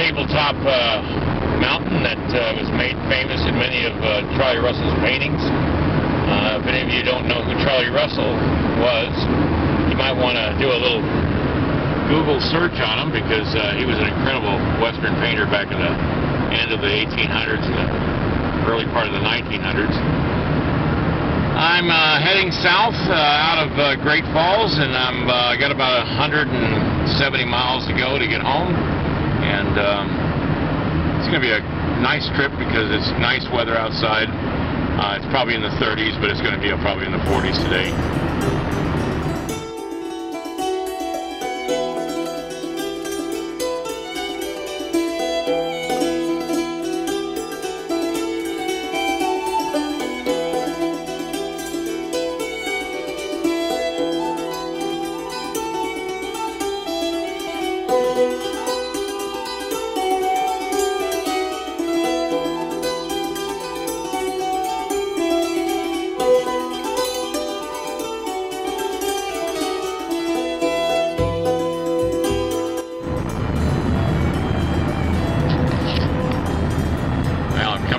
tabletop mountain that was made famous in many of Charlie Russell's paintings. If any of you don't know who Charlie Russell was, you might want to do a little Google search on him, because he was an incredible Western painter back in the end of the 1800s and the early part of the 1900s. I'm heading south out of Great Falls, and I got about 170 miles to go to get home, and it's going to be a nice trip because it's nice weather outside. It's probably in the 30s, but it's going to be probably in the 40s today.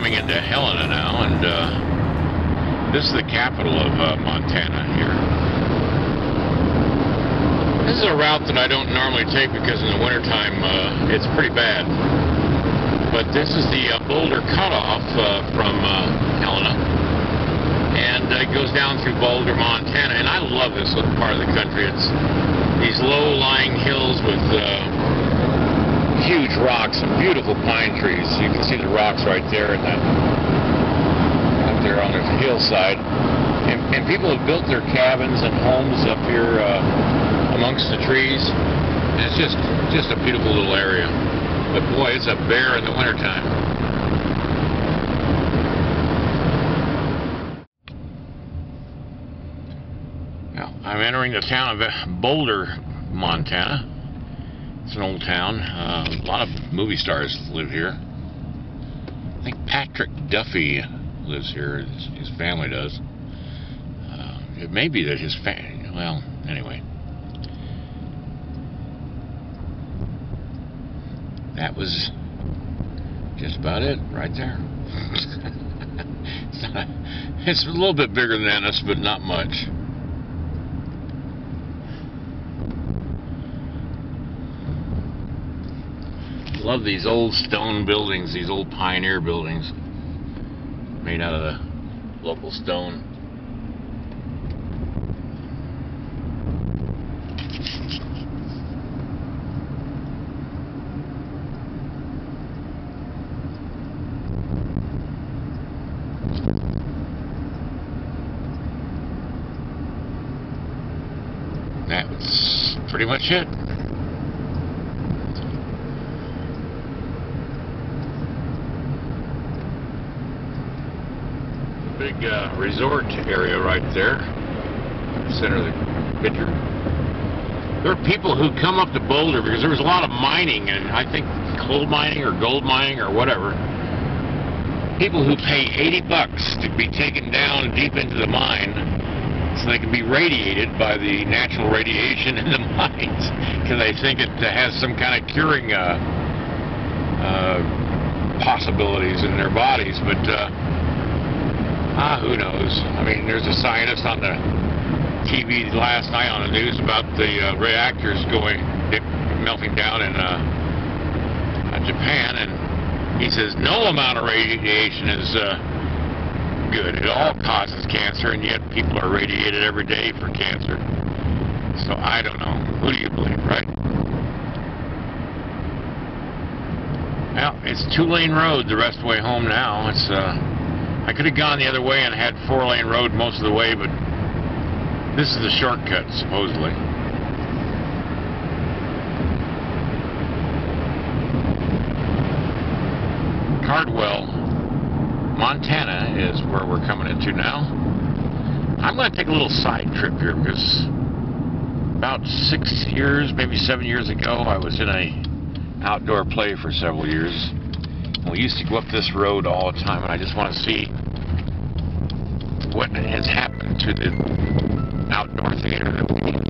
Into Helena now, and this is the capital of Montana here. This is a route that I don't normally take because in the wintertime it's pretty bad. But this is the Boulder cutoff from Helena, and it goes down through Boulder, Montana, and I love this little part of the country. It's these low-lying hills with huge rocks and beautiful pine trees. You can see the rocks right there and up there on the hillside. And people have built their cabins and homes up here amongst the trees. And it's just a beautiful little area. But boy, it's a bear in the wintertime. Now, I'm entering the town of Boulder, Montana. It's an old town. A lot of movie stars live here. I think Patrick Duffy lives here. His family does. It may be that his family... Well, anyway. That was just about it right there. It's a little bit bigger than Ennis, but not much. Love these old stone buildings, these old pioneer buildings made out of the local stone. That's pretty much it. Big resort area right there, center of the picture. There are people who come up to Boulder because there was a lot of mining, and I think coal mining or gold mining or whatever. People who pay $80 to be taken down deep into the mine so they can be radiated by the natural radiation in the mines, because they think it has some kind of curing possibilities in their bodies, but who knows? I mean, there's a scientist on the TV last night on the news about the reactors melting down in Japan, and he says no amount of radiation is good. It all causes cancer, and yet people are radiated every day for cancer. So I don't know. Who do you believe, right? Well, it's 2-lane road the rest of the way home now. It's I could have gone the other way and had 4-lane road most of the way, but this is the shortcut, supposedly. Cardwell, Montana is where we're coming into now. I'm going to take a little side trip here because about 6 years, maybe 7 years ago, I was in a outdoor play for several years. We used to go up this road all the time, and I just want to see what has happened to the outdoor theater that we need.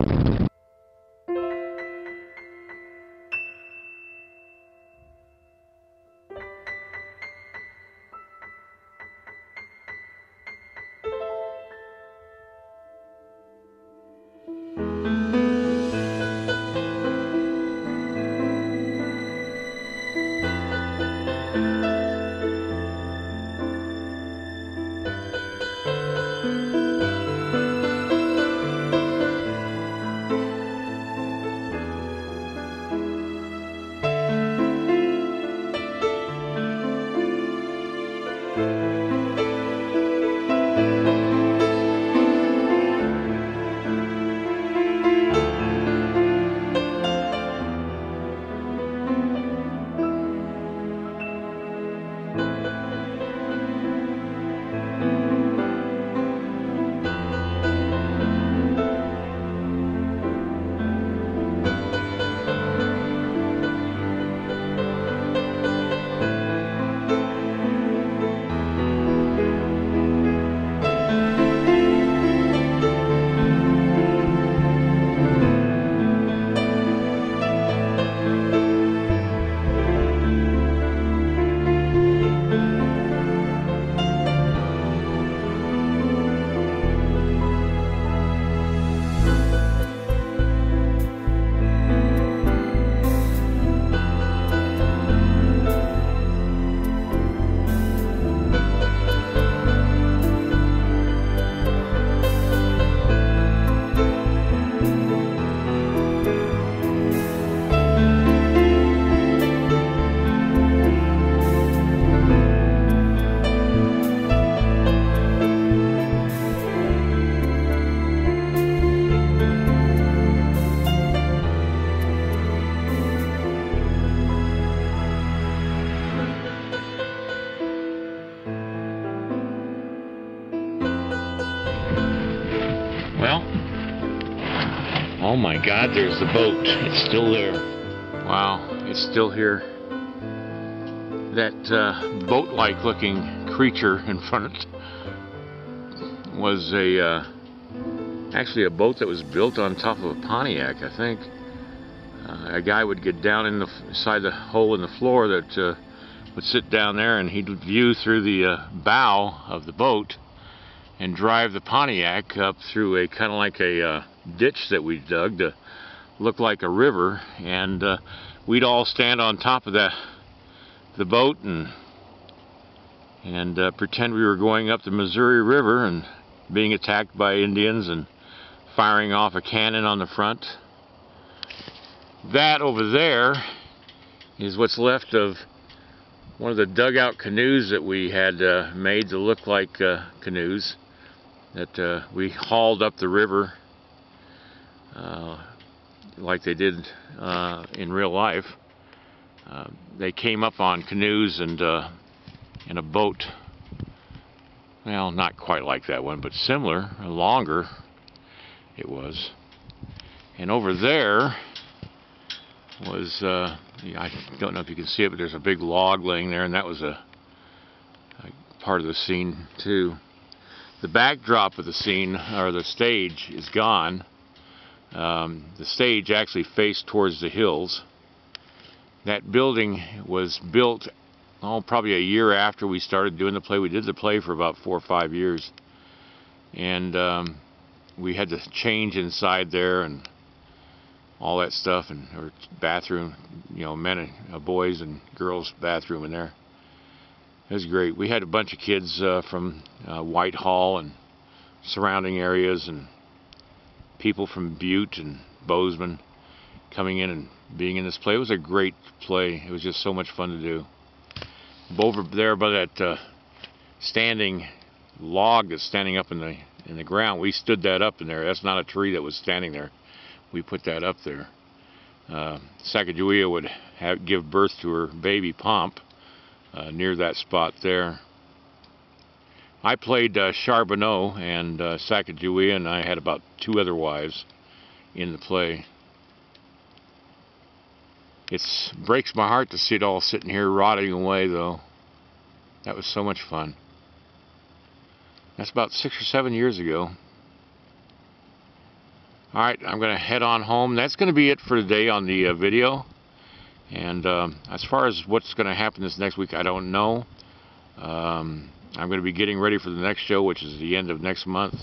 Well, oh my God, there's the boat. It's still there. Wow, it's still here. That boat-like looking creature in front was actually a boat that was built on top of a Pontiac, I think. A guy would get down inside the hole in the floor that would sit down there, and he'd view through the bow of the boat and drive the Pontiac up through a kind of like a ditch that we dug to look like a river, and we'd all stand on top of the boat and pretend we were going up the Missouri River and being attacked by Indians and firing off a cannon on the front. That over there is what's left of one of the dugout canoes that we had made to look like canoes that we hauled up the river like they did in real life. They came up on canoes and in a boat. Well, not quite like that one, but similar, longer it was. And over there was, I don't know if you can see it, but there's a big log laying there, and that was a part of the scene too. The backdrop of the scene, or the stage, is gone. The stage actually faced towards the hills. That building was built, probably a year after we started doing the play. We did the play for about 4 or 5 years, and we had to change inside there and all that stuff, and or bathroom, men and boys and girls bathroom in there. It was great. We had a bunch of kids from Whitehall and surrounding areas, and people from Butte and Bozeman coming in and being in this play. It was a great play. It was just so much fun to do. Over there by that standing log that's standing up in the ground, we stood that up in there. That's not a tree that was standing there. We put that up there. Sacagawea would give birth to her baby Pomp near that spot there. I played Charbonneau, and Sacagawea and I had about 2 other wives in the play. It breaks my heart to see it all sitting here rotting away, though. That was so much fun. That's about 6 or 7 years ago. Alright, I'm going to head on home. That's going to be it for today on the video. And as far as what's going to happen this next week, I don't know. I'm going to be getting ready for the next show, which is the end of next month.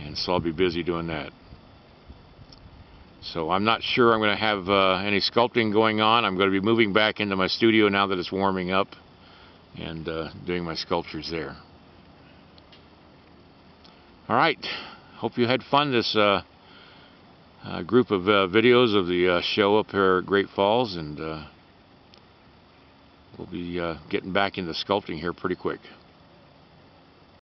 And so I'll be busy doing that. So I'm not sure I'm going to have any sculpting going on. I'm going to be moving back into my studio now that it's warming up and doing my sculptures there. Alright, hope you had fun this group of videos of the show up here at Great Falls, and we'll be getting back into sculpting here pretty quick.